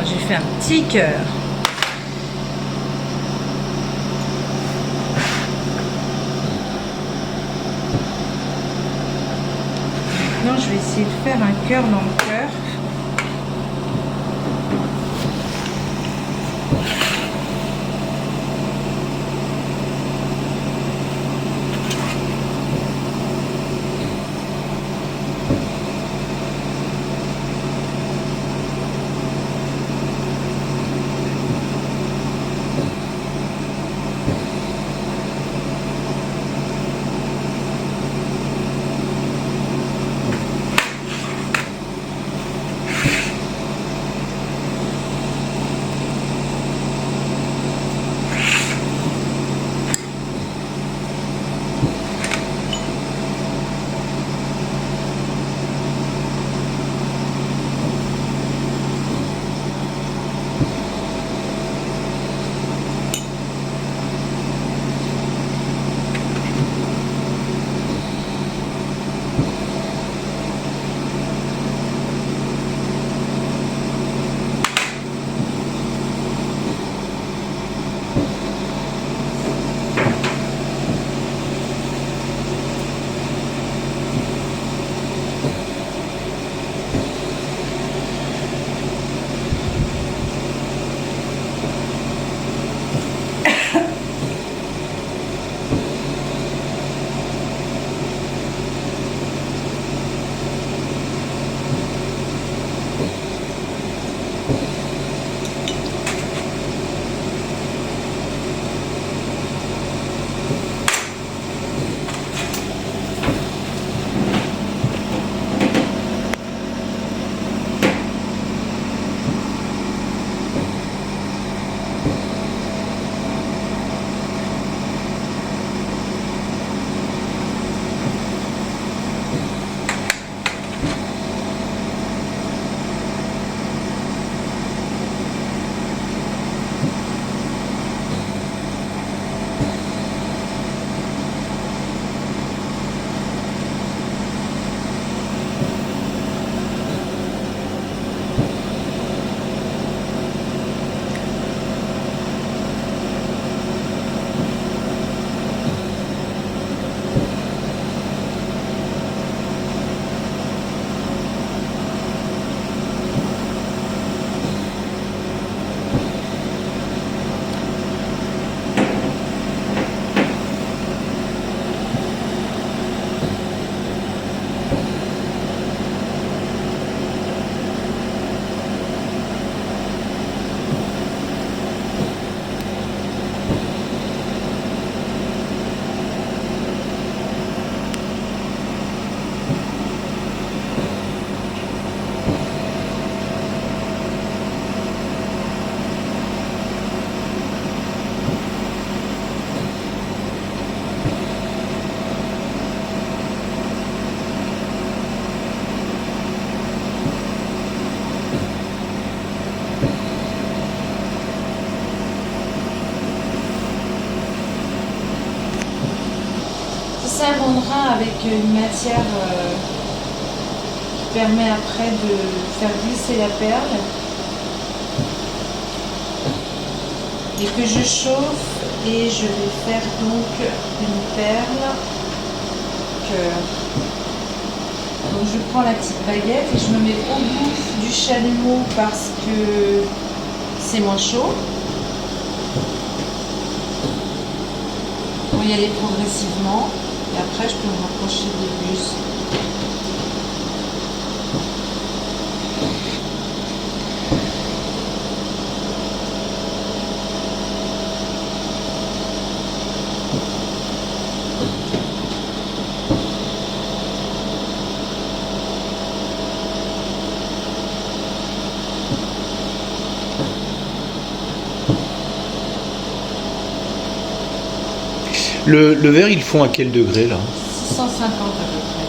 J'ai fait un petit cœur. Maintenant, je vais essayer de faire un cœur dans le cœur. C'est un rondrin avec une matière qui permet après de faire glisser la perle et que je chauffe, et je vais faire donc une perle cœur. Donc je prends la petite baguette et je me mets au bout du chalumeau parce que c'est moins chaud. On va y aller progressivement. Et après, je peux me rapprocher des bus. Le verre, ils font à quel degré là? 650 à peu près.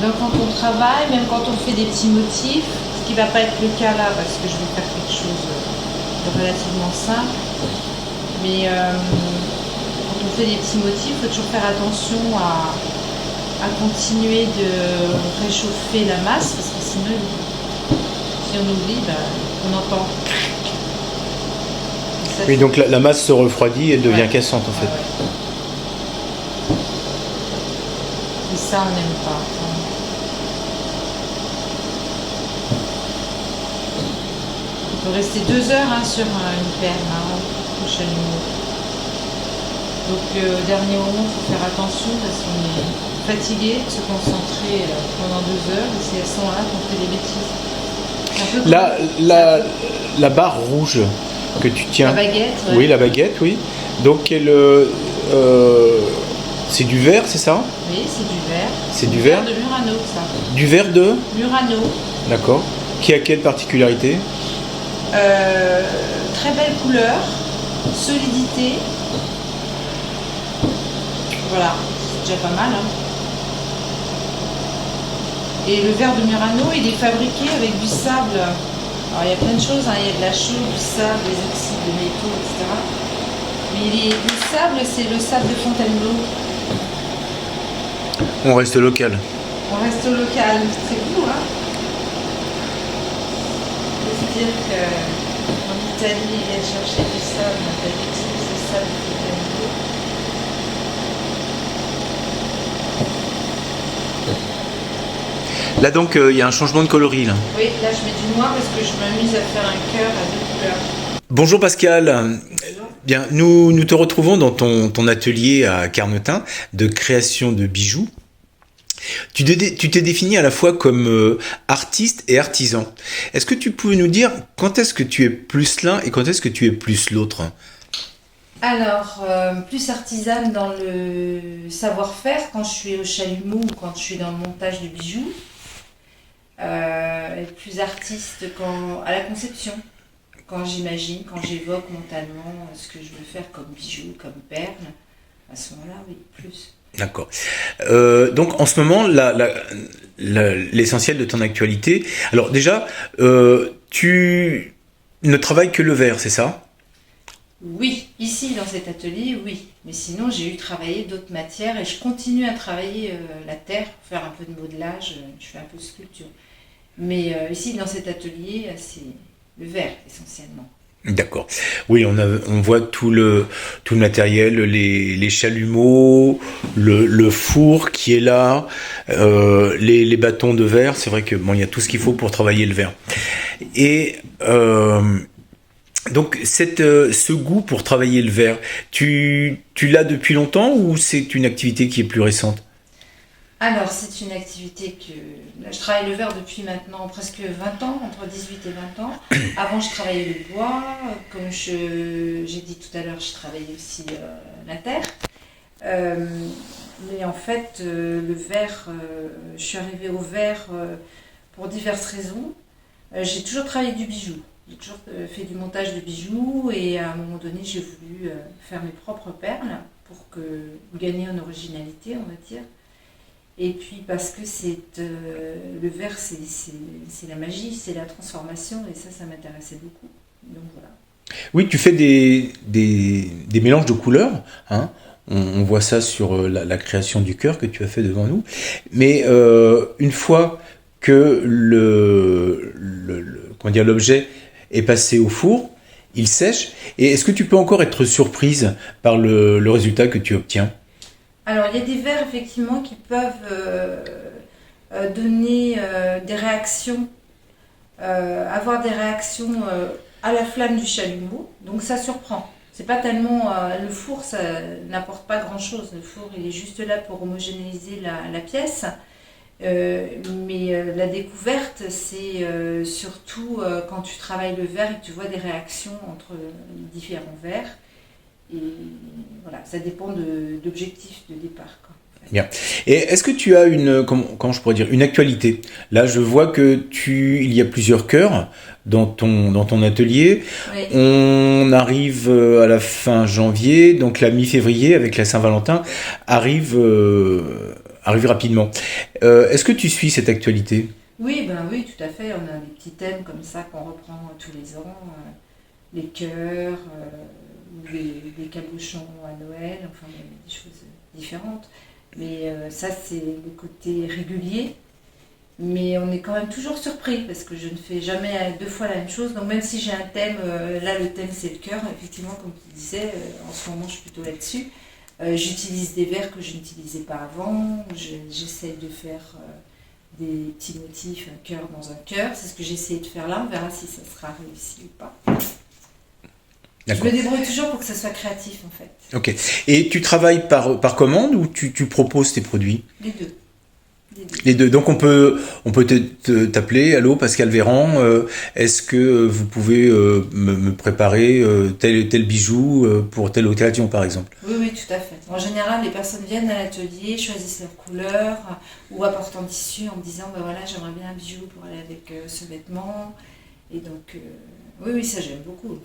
Donc quand on travaille, même quand on fait des petits motifs, ce qui ne va pas être le cas là parce que je vais faire quelque chose de relativement simple, mais quand on fait des petits motifs, il faut toujours faire attention à continuer de réchauffer la masse parce que sinon, si on oublie, on entend. Oui, donc la masse se refroidit et elle devient cassante en fait. Ouais. Et ça, on n'aime pas. On peut rester 2 heures sur une perle au chalumeau. Donc au dernier moment, il faut faire attention parce qu'on est fatigué de se concentrer pendant 2 heures et c'est à ce moment-là qu'on fait des bêtises. La barre rouge que tu tiens. La baguette. Ouais. Oui, la baguette, oui. Donc c'est du verre, c'est ça? Oui, c'est du verre. C'est du verre de Murano, ça. Du verre de Murano. D'accord. Qui a quelle particularité? Très belle couleur, solidité. Voilà, c'est déjà pas mal. Et le verre de Murano, il est fabriqué avec du sable. Alors il y a plein de choses, il y a de la chaux, du sable, des oxydes de métaux, etc. Mais le sable, c'est le sable de Fontainebleau. On reste local. On reste au local, c'est beau, hein. C'est-à-dire qu'en Italie, ils viennent chercher du sable, on appelle ce sable de Fontainebleau. Là donc, il y a un changement de coloris là. Oui, là je mets du noir parce que je m'amuse à faire un cœur à 2 couleurs. Bonjour Pascal. Bien, nous te retrouvons dans ton atelier à Carnotin de création de bijoux. Tu t'es défini à la fois comme artiste et artisan. Est-ce que tu peux nous dire quand est-ce que tu es plus l'un et quand est-ce que tu es plus l'autre? Alors, plus artisane dans le savoir-faire quand je suis au chalumeau ou quand je suis dans le montage du bijou. Et plus artiste à la conception. Quand j'imagine, quand j'évoque mentalement ce que je veux faire comme bijoux, comme perles, à ce moment-là, oui, plus. D'accord. Donc en ce moment, l'essentiel de ton actualité. Alors déjà, tu ne travailles que le verre, c'est ça? Oui, ici dans cet atelier, oui. Mais sinon, j'ai travaillé d'autres matières et je continue à travailler la terre, faire un peu de modelage, je fais un peu de sculpture. Mais ici dans cet atelier, c'est le verre essentiellement. D'accord. Oui, on voit tout le matériel, les chalumeaux, le four qui est là, les bâtons de verre. C'est vrai que bon, il y a tout ce qu'il faut pour travailler le verre. Et donc ce goût pour travailler le verre, tu l'as depuis longtemps ou c'est une activité qui est plus récente? Alors, c'est une activité que je travaille le verre depuis maintenant presque 20 ans, entre 18 et 20 ans. Avant, je travaillais le bois. Comme j'ai dit tout à l'heure, je travaillais aussi la terre. Mais en fait, le verre, je suis arrivée au verre pour diverses raisons. J'ai toujours travaillé du bijou. J'ai toujours fait du montage de bijoux et à un moment donné, j'ai voulu faire mes propres perles pour gagner en originalité, on va dire. Et puis parce que le verre, c'est la magie, c'est la transformation, et ça m'intéressait beaucoup. Donc voilà. Oui, tu fais des mélanges de couleurs, hein. On voit ça sur la création du cœur que tu as fait devant nous. Mais une fois que l'objet est passé au four, il sèche. Et est-ce que tu peux encore être surprise par le résultat que tu obtiens? Alors, il y a des verres, effectivement, qui peuvent donner des réactions, avoir des réactions à la flamme du chalumeau. Donc, ça surprend. C'est pas tellement... le four, ça n'apporte pas grand-chose. Le four, il est juste là pour homogénéiser la pièce. Mais la découverte, c'est surtout quand tu travailles le verre et que tu vois des réactions entre les différents verres. Et voilà, ça dépend d'objectifs de départ, quoi. Bien. Et est-ce que tu as comment je pourrais dire, une actualité? Là, je vois que il y a plusieurs cœurs dans ton atelier. Oui. On arrive à la fin janvier, donc la mi-février avec la Saint-Valentin arrive arrive rapidement. Est-ce que tu suis cette actualité? Oui, ben oui, tout à fait. On a des petits thèmes comme ça qu'on reprend tous les ans. Les cœurs, ou les cabochons à Noël, enfin des choses différentes. Mais ça, c'est le côté régulier. Mais on est quand même toujours surpris parce que je ne fais jamais deux fois la même chose. Donc même si j'ai un thème, là le thème c'est le cœur, effectivement comme tu disais, en ce moment je suis plutôt là-dessus. J'utilise des vers que je n'utilisais pas avant, j'essaye de faire des petits motifs, un cœur dans un cœur. C'est ce que j'ai essayé de faire là, on verra si ça sera réussi ou pas. Je me débrouille toujours pour que ça soit créatif en fait. Ok. Et tu travailles par commande ou tu proposes tes produits? Les deux. Les deux. Donc on peut t'appeler, allô Pascal Véran, est-ce que vous pouvez me préparer tel bijou pour telle occasion par exemple? Oui, oui, tout à fait. En général, les personnes viennent à l'atelier, choisissent leur couleur ou apportent un tissu en me disant ben voilà, j'aimerais bien un bijou pour aller avec ce vêtement. Et donc, oui, ça j'aime beaucoup.